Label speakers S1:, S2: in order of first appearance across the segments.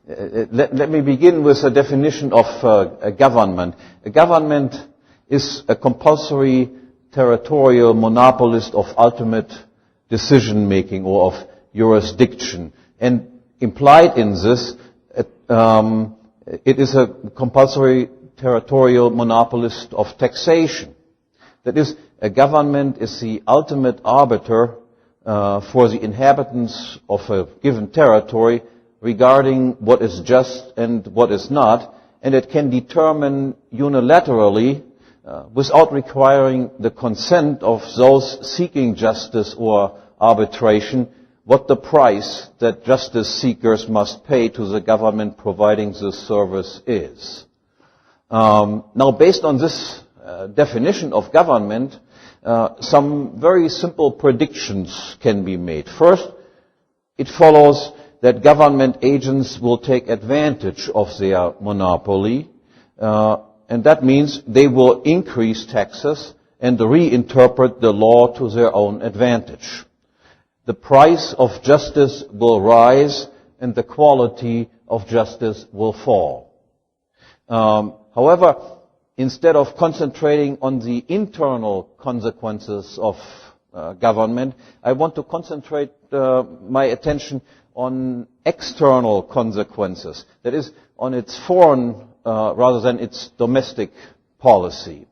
S1: Let me begin with a definition of a government. A government is a compulsory territorial monopolist of ultimate decision-making or of jurisdiction. And implied in this, it is a compulsory territorial monopolist of taxation. That is, a government is the ultimate arbiter for the inhabitants of a given territory regarding what is just and what is not, and it can determine unilaterally, without requiring the consent of those seeking justice or arbitration, what the price that justice seekers must pay to the government providing this service is. Now, based on this definition of government, some very simple predictions can be made. First, it follows that government agents will take advantage of their monopoly, and that means they will increase taxes and reinterpret the law to their own advantage. The price of justice will rise and the quality of justice will fall. However, instead of concentrating on the internal consequences of government, I want to concentrate my attention on external consequences. That is, on its foreign rather than its domestic policy.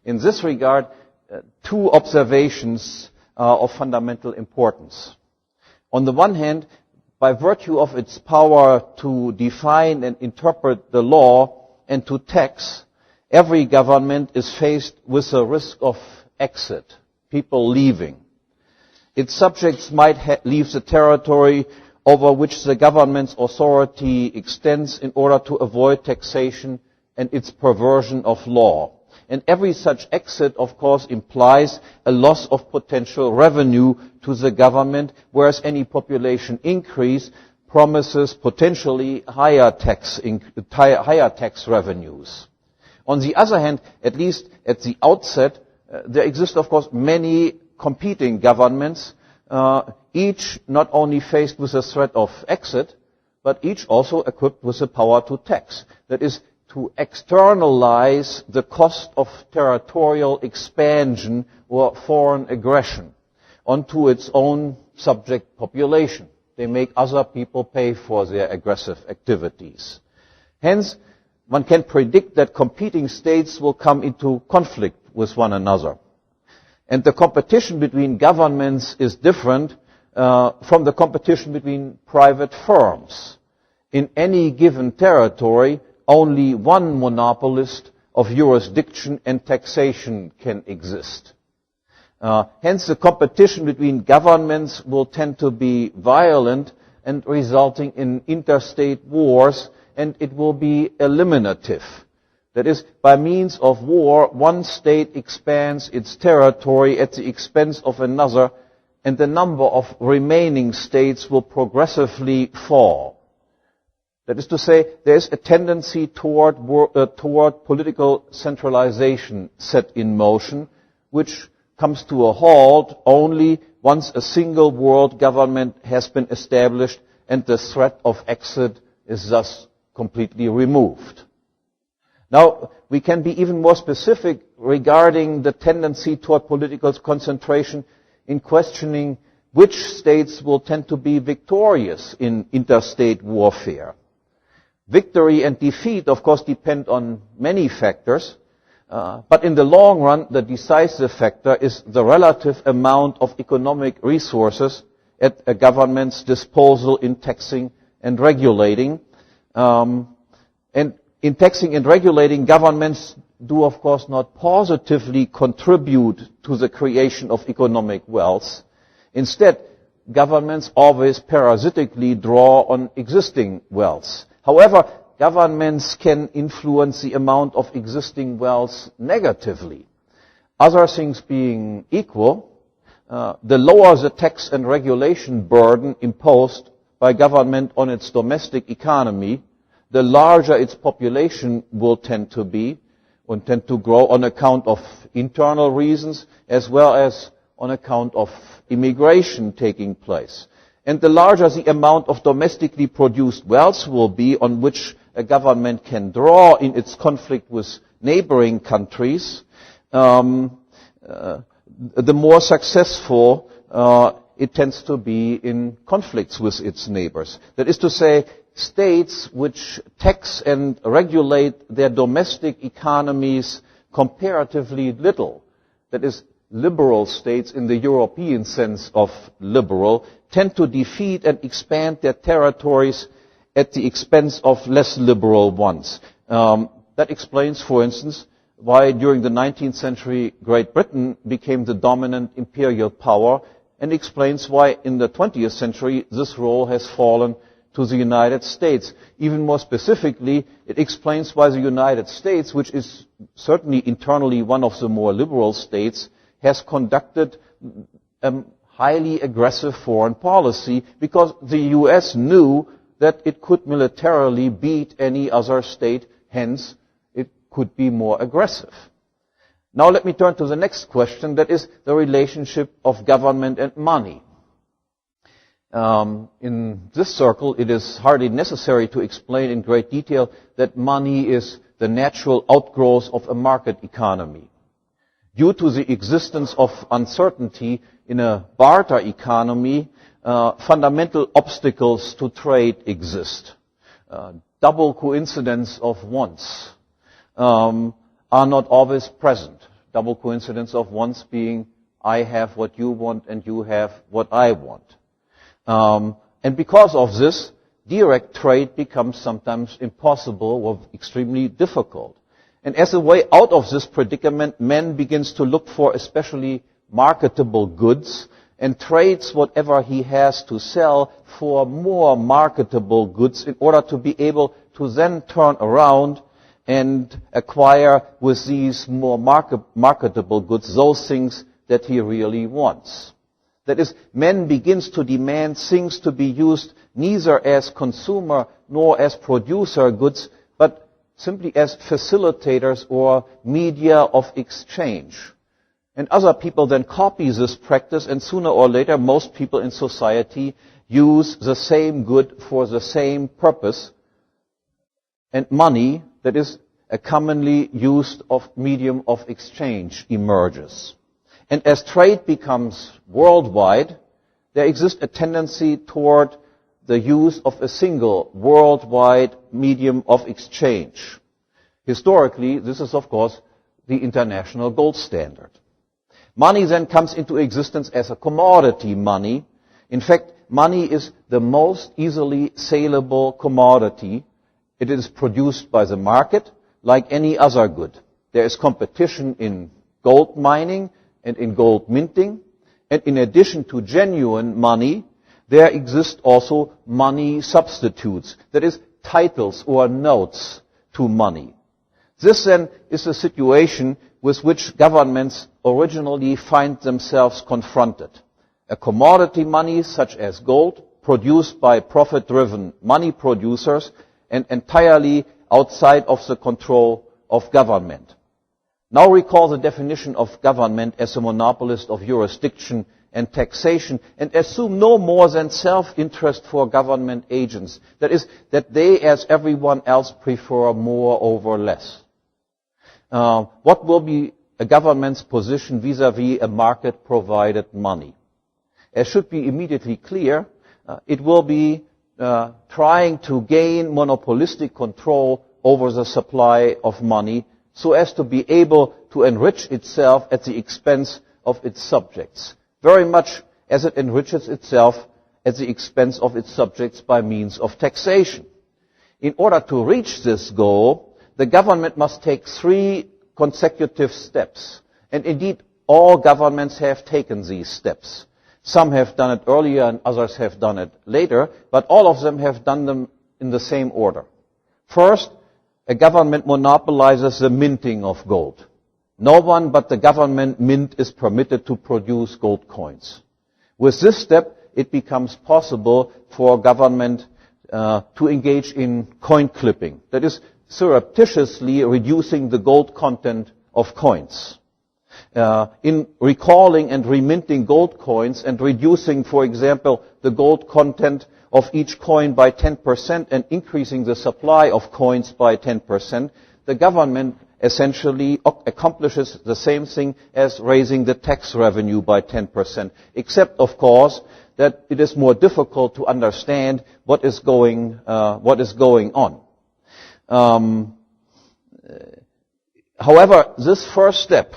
S1: In this regard, two observations are of fundamental importance. On the one hand, by virtue of its power to define and interpret the law and to tax, every government is faced with a risk of exit, people leaving. Its subjects might leave the territory over which the government's authority extends in order to avoid taxation and its perversion of law. And every such exit, of course, implies a loss of potential revenue to the government, whereas any population increase promises potentially higher tax revenues. On the other hand, at least at the outset, there exist, of course, many competing governments, each not only faced with the threat of exit, but each also equipped with the power to tax. That is, to externalize the cost of territorial expansion or foreign aggression onto its own subject population. They make other people pay for their aggressive activities. Hence, one can predict that competing states will come into conflict with one another. And the competition between governments is different from the competition between private firms. In any given territory, only one monopolist of jurisdiction and taxation can exist. Hence, the competition between governments will tend to be violent and resulting in interstate wars, and it will be eliminative. That is, by means of war, one state expands its territory at the expense of another, and the number of remaining states will progressively fall. That is to say, there is a tendency toward political centralization set in motion, which comes to a halt only once a single world government has been established and the threat of exit is thus completely removed. Now, we can be even more specific regarding the tendency toward political concentration in questioning which states will tend to be victorious in interstate warfare. Victory and defeat, of course, depend on many factors, but in the long run, the decisive factor is the relative amount of economic resources at a government's disposal in taxing and regulating. And in taxing and regulating, governments do, of course, not positively contribute to the creation of economic wealth. Instead, governments always parasitically draw on existing wealth. However, governments can influence the amount of existing wealth negatively. Other things being equal, the lower the tax and regulation burden imposed by government on its domestic economy, the larger its population will tend to be and tend to grow on account of internal reasons as well as on account of immigration taking place. And the larger the amount of domestically produced wealth will be on which a government can draw in its conflict with neighboring countries, the more successful it tends to be in conflicts with its neighbors. That is to say, states which tax and regulate their domestic economies comparatively little, that is, liberal states in the European sense of liberal, tend to defeat and expand their territories at the expense of less liberal ones. That explains, for instance, why during the 19th century Great Britain became the dominant imperial power, and explains why in the 20th century this role has fallen to the United States. Even more specifically, it explains why the United States, which is certainly internally one of the more liberal states, has conducted highly aggressive foreign policy, because the US knew that it could militarily beat any other state, hence it could be more aggressive. Now let me turn to the next question, that is the relationship of government and money. In this circle, it is hardly necessary to explain in great detail that money is the natural outgrowth of a market economy. Due to the existence of uncertainty in a barter economy, fundamental obstacles to trade exist. Double coincidence of wants are not always present. Double coincidence of wants being, I have what you want and you have what I want. And because of this, direct trade becomes sometimes impossible or extremely difficult. And as a way out of this predicament, man begins to look for especially marketable goods and trades whatever he has to sell for more marketable goods in order to be able to then turn around and acquire with these more marketable goods those things that he really wants. That is, man begins to demand things to be used neither as consumer nor as producer goods, but simply as facilitators or media of exchange. And other people then copy this practice, and sooner or later most people in society use the same good for the same purpose, and money, that is a commonly used medium of exchange, emerges. And as trade becomes worldwide, there exists a tendency toward the use of a single worldwide medium of exchange. Historically, this is of course the international gold standard. Money then comes into existence as a commodity money. In fact, money is the most easily saleable commodity. It is produced by the market like any other good. There is competition in gold mining and in gold minting. And in addition to genuine money, there exist also money substitutes. That is, titles or notes to money. This then is a situation with which governments originally find themselves confronted. A commodity money such as gold, produced by profit-driven money producers and entirely outside of the control of government. Now recall the definition of government as a monopolist of jurisdiction and taxation, and assume no more than self-interest for government agents. That is, that they, as everyone else, prefer more over less. What will be a government's position vis-à-vis a market-provided money? As should be immediately clear, it will be trying to gain monopolistic control over the supply of money so as to be able to enrich itself at the expense of its subjects, very much as it enriches itself at the expense of its subjects by means of taxation. In order to reach this goal, the government must take 3 consecutive steps. And indeed, all governments have taken these steps. Some have done it earlier and others have done it later, but all of them have done them in the same order. First, a government monopolizes the minting of gold. No one but the government mint is permitted to produce gold coins. With this step, it becomes possible for government to engage in coin clipping. That is, surreptitiously reducing the gold content of coins. in recalling and reminting gold coins and reducing, for example, the gold content of each coin by 10% and increasing the supply of coins by 10%, the government essentially accomplishes the same thing as raising the tax revenue by 10%, except, of course, that it is more difficult to understand what is going on. However, this first step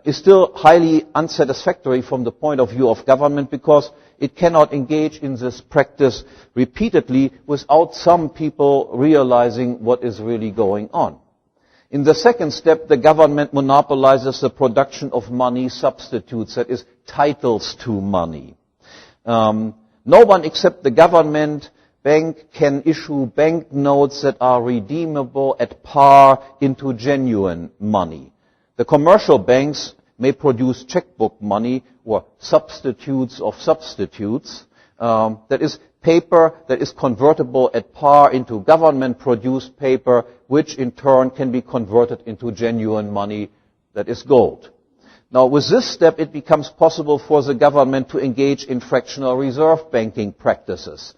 S1: is still highly unsatisfactory from the point of view of government because it cannot engage in this practice repeatedly without some people realizing what is really going on. In the second step, the government monopolizes the production of money substitutes, that is, titles to money. No one except the government bank can issue banknotes that are redeemable at par into genuine money. The commercial banks may produce checkbook money or substitutes of substitutes, that is paper that is convertible at par into government-produced paper, which in turn can be converted into genuine money, that is gold. Now, with this step, it becomes possible for the government to engage in fractional reserve banking practices.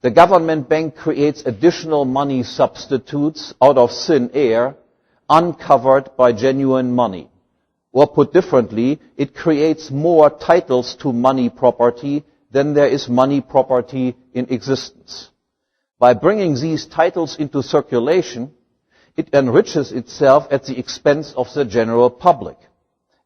S1: The government bank creates additional money substitutes out of thin air, uncovered by genuine money. Or put differently, it creates more titles to money property than there is money property in existence. By bringing these titles into circulation, it enriches itself at the expense of the general public.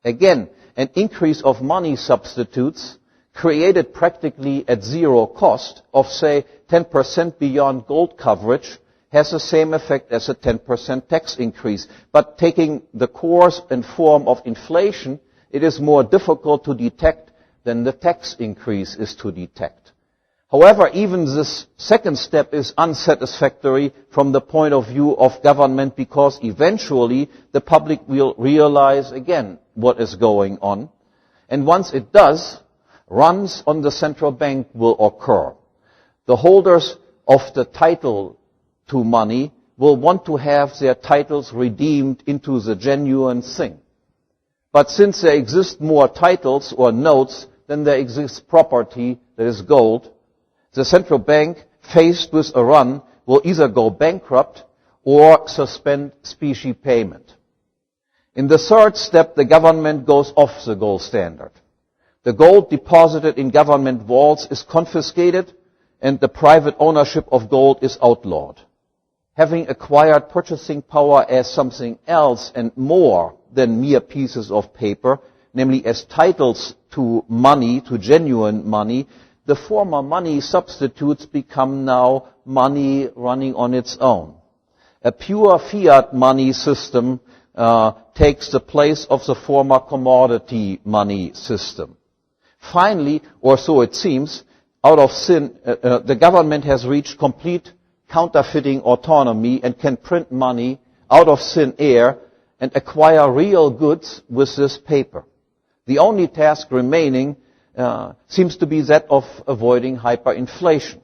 S1: Again, an increase of money substitutes created practically at zero cost of, say, 10% beyond gold coverage has the same effect as a 10% tax increase. But taking the course and form of inflation, it is more difficult to detect than the tax increase is to detect. However, even this second step is unsatisfactory from the point of view of government because eventually the public will realize again what is going on. And once it does, runs on the central bank will occur. The holders of the title to money will want to have their titles redeemed into the genuine thing. But since there exist more titles or notes than there exists property, that is gold, the central bank, faced with a run, will either go bankrupt or suspend specie payment. In the third step, the government goes off the gold standard. The gold deposited in government vaults is confiscated and the private ownership of gold is outlawed. Having acquired purchasing power as something else and more than mere pieces of paper, namely as titles to money, to genuine money, the former money substitutes become now money running on its own. A pure fiat money system takes the place of the former commodity money system. Finally, or so it seems, out of sin, the government has reached complete counterfeiting autonomy and can print money out of thin air and acquire real goods with this paper. The only task remaining seems to be that of avoiding hyperinflation.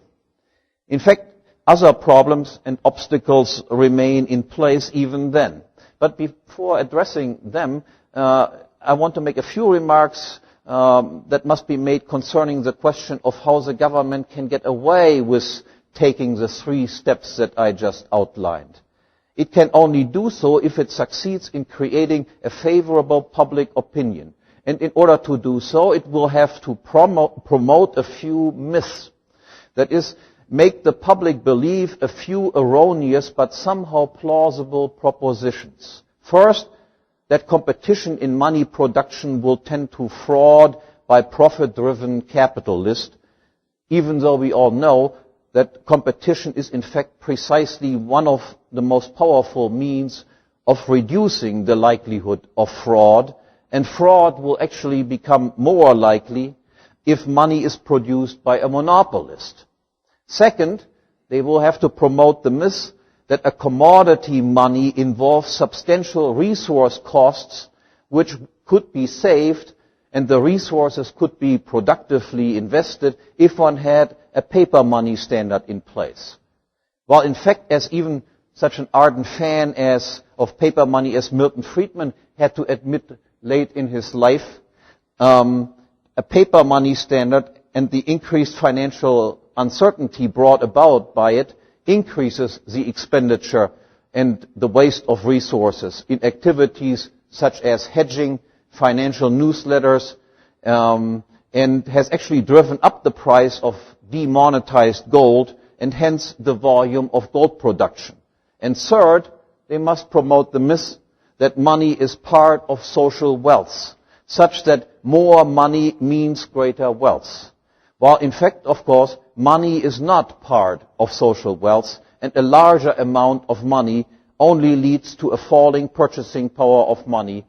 S1: In fact, other problems and obstacles remain in place even then. But before addressing them, I want to make a few remarks that must be made concerning the question of how the government can get away with taking the three steps that I just outlined. It can only do so if it succeeds in creating a favorable public opinion. And in order to do so, it will have to promote a few myths. That is, make the public believe a few erroneous but somehow plausible propositions. First, that competition in money production will tend to fraud by profit-driven capitalists, even though we all know that competition is in fact precisely one of the most powerful means of reducing the likelihood of fraud, and fraud will actually become more likely if money is produced by a monopolist. Second, they will have to promote the myth that a commodity money involves substantial resource costs which could be saved and the resources could be productively invested if one had a paper money standard in place. While in fact, as even such an ardent fan of paper money as Milton Friedman had to admit late in his life, a paper money standard and the increased financial uncertainty brought about by it increases the expenditure and the waste of resources in activities such as hedging, financial newsletters, and has actually driven up the price of demonetized gold and hence the volume of gold production. And third, they must promote the myth that money is part of social wealth, such that more money means greater wealth. While in fact, of course, money is not part of social wealth, and a larger amount of money only leads to a falling purchasing power of money,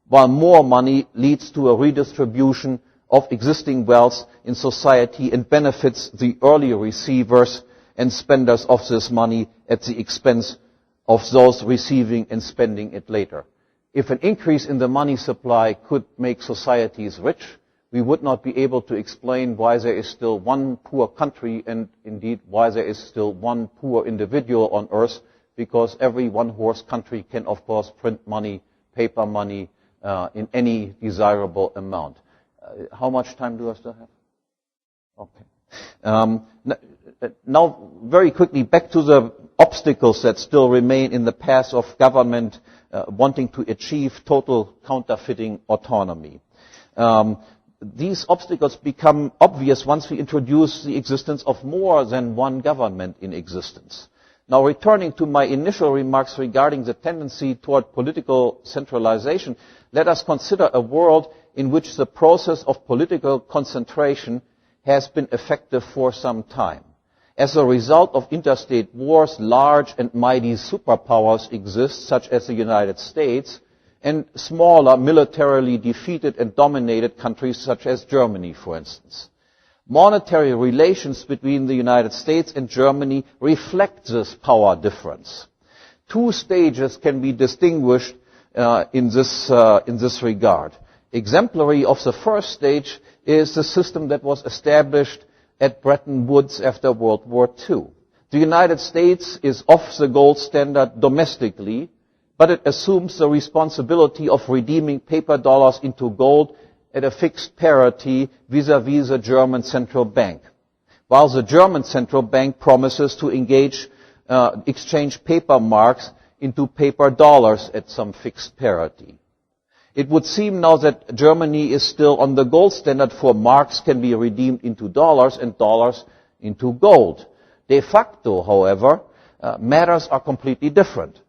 S1: while more money leads to a redistribution of existing wealth in society and benefits the early receivers and spenders of this money at the expense of those receiving and spending it later. If an increase in the money supply could make societies rich, we would not be able to explain why there is still one poor country and indeed why there is still one poor individual on earth, because every one-horse country can, of course, print money, paper money, in any desirable amount. How much time do I still have? Okay. Now, very quickly, back to the obstacles that still remain in the path of government wanting to achieve total counterfeiting autonomy. These obstacles become obvious once we introduce the existence of more than one government in existence. Now, returning to my initial remarks regarding the tendency toward political centralization, let us consider a world in which the process of political concentration has been effective for some time. As a result of interstate wars, large and mighty superpowers exist, such as the United States, and smaller, militarily defeated and dominated countries, such as Germany, for instance. Monetary relations between the United States and Germany reflect this power difference. Two stages can be distinguished in this regard. Exemplary of the first stage is the system that was established at Bretton Woods after World War II. The United States is off the gold standard domestically, but it assumes the responsibility of redeeming paper dollars into gold at a fixed parity vis-à-vis the German central bank, while the German central bank promises to exchange paper marks into paper dollars at some fixed parity. It would seem now that Germany is still on the gold standard, for marks can be redeemed into dollars and dollars into gold. De facto, however, matters are completely different.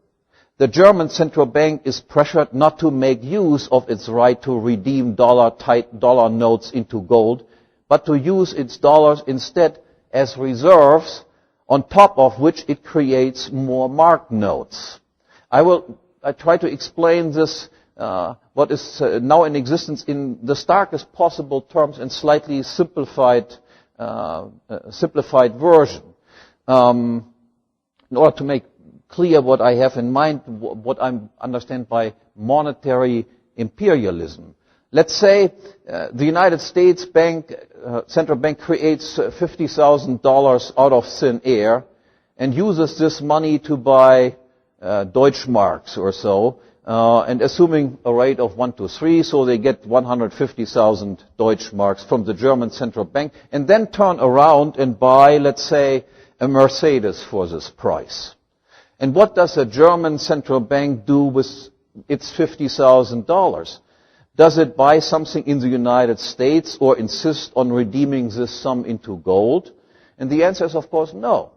S1: The German central bank is pressured not to make use of its right to redeem dollar notes into gold, but to use its dollars instead as reserves, on top of which it creates more mark notes. I try to explain this, what is now in existence, in the starkest possible terms and slightly simplified version. In order to make clear what I have in mind, what I understand by monetary imperialism. Let's say the United States central bank creates $50,000 out of thin air and uses this money to buy Deutschmarks or so, and assuming a rate of 1 to 3, so they get 150,000 Deutschmarks from the German central bank, and then turn around and buy, let's say, a Mercedes for this price. And what does the German central bank do with its $50,000? Does it buy something in the United States or insist on redeeming this sum into gold? And the answer is, of course, no.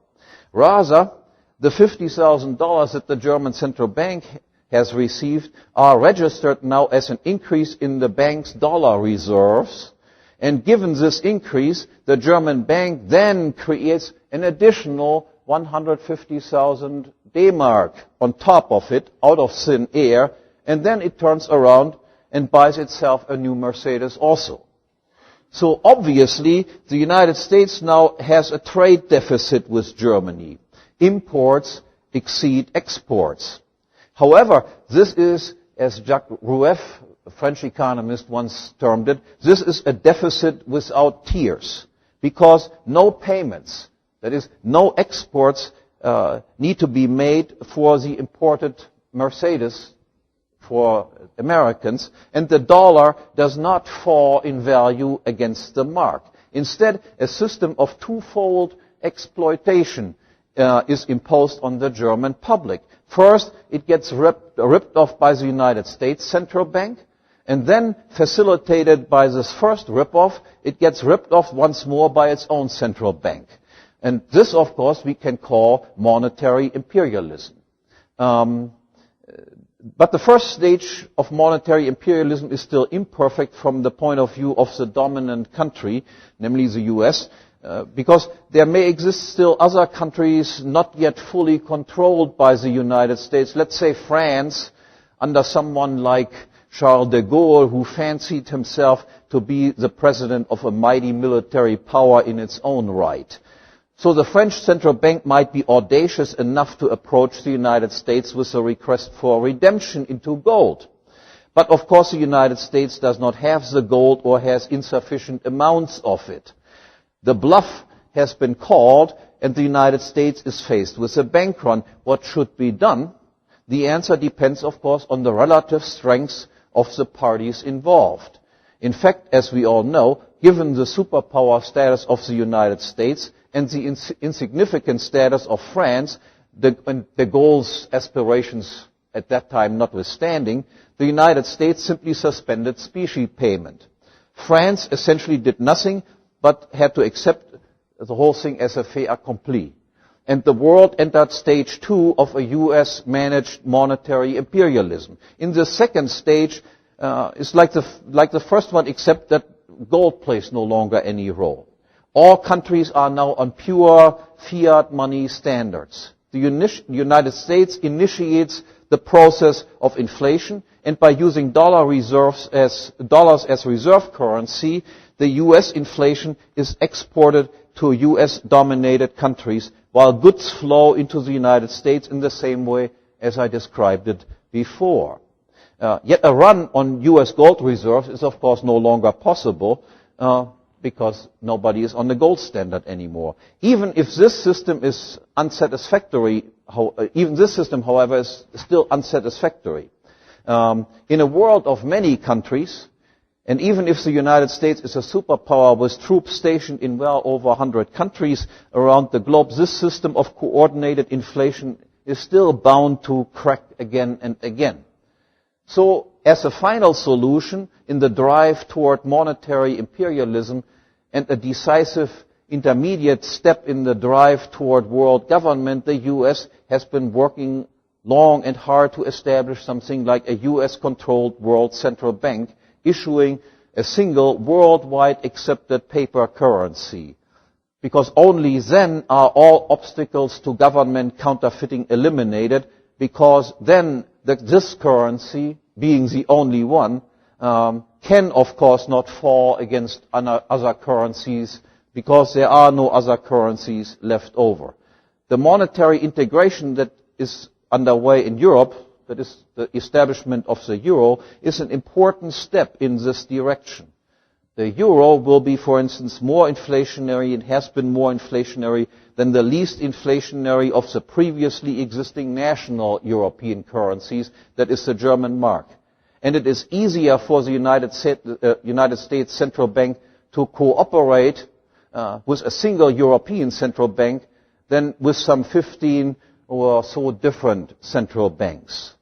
S1: Rather, the $50,000 that the German central bank has received are registered now as an increase in the bank's dollar reserves. And given this increase, the German bank then creates an additional 150,000 D-Mark on top of it, out of thin air, and then it turns around and buys itself a new Mercedes also. So obviously, the United States now has a trade deficit with Germany. Imports exceed exports. However, this is, as Jacques Rueff, a French economist, once termed it, this is a deficit without tears, because no payments, that is, no exports need to be made for the imported Mercedes for Americans, and the dollar does not fall in value against the mark. Instead, a system of twofold exploitation is imposed on the German public. First, it gets ripped off by the United States Central Bank, and then, facilitated by this first rip-off, it gets ripped off once more by its own central bank. And this, of course, we can call monetary imperialism. But the first stage of monetary imperialism is still imperfect from the point of view of the dominant country, namely the US, because there may exist still other countries not yet fully controlled by the United States. Let's say France, under someone like Charles de Gaulle, who fancied himself to be the president of a mighty military power in its own right. So the French central bank might be audacious enough to approach the United States with a request for redemption into gold. But of course the United States does not have the gold or has insufficient amounts of it. The bluff has been called and the United States is faced with a bank run. What should be done? The answer depends, of course, on the relative strengths of the parties involved. In fact, as we all know, given the superpower status of the United States and the insignificant status of France, de Gaulle's aspirations at that time notwithstanding, the United States simply suspended specie payment. France essentially did nothing but had to accept the whole thing as a fait accompli. And the world entered stage 2 of a US-managed monetary imperialism. In the second stage, it's like the first one, except that gold plays no longer any role. All countries are now on pure fiat money standards. The United States initiates the process of inflation, and by using dollars as reserve currency, the US inflation is exported to US-dominated countries, while goods flow into the United States in the same way as I described it before. Yet a run on US gold reserves is of course no longer possible because nobody is on the gold standard anymore. Even if this system is unsatisfactory, however, is still unsatisfactory. In a world of many countries, and even if the United States is a superpower with troops stationed in well over 100 countries around the globe, this system of coordinated inflation is still bound to crack again and again. So, as a final solution in the drive toward monetary imperialism and a decisive intermediate step in the drive toward world government, the US has been working long and hard to establish something like a US-controlled world central bank, issuing a single worldwide accepted paper currency. Because only then are all obstacles to government counterfeiting eliminated, because then this currency, being the only one, can of course not fall against other currencies, because there are no other currencies left over. The monetary integration that is underway in Europe, that is the establishment of the euro, is an important step in this direction. The euro will be, for instance, more inflationary and has been more inflationary than the least inflationary of the previously existing national European currencies, that is the German mark. And it is easier for the United States Central Bank to cooperate with a single European central bank than with some 15 or so different central banks.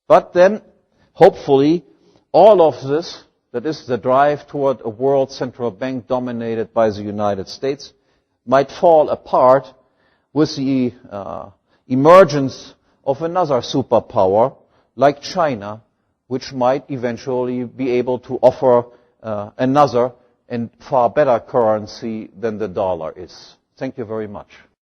S1: But then, hopefully, all of this, that is the drive toward a world central bank dominated by the United States, might fall apart with the emergence of another superpower like China, which might eventually be able to offer another and far better currency than the dollar is. Thank you very much.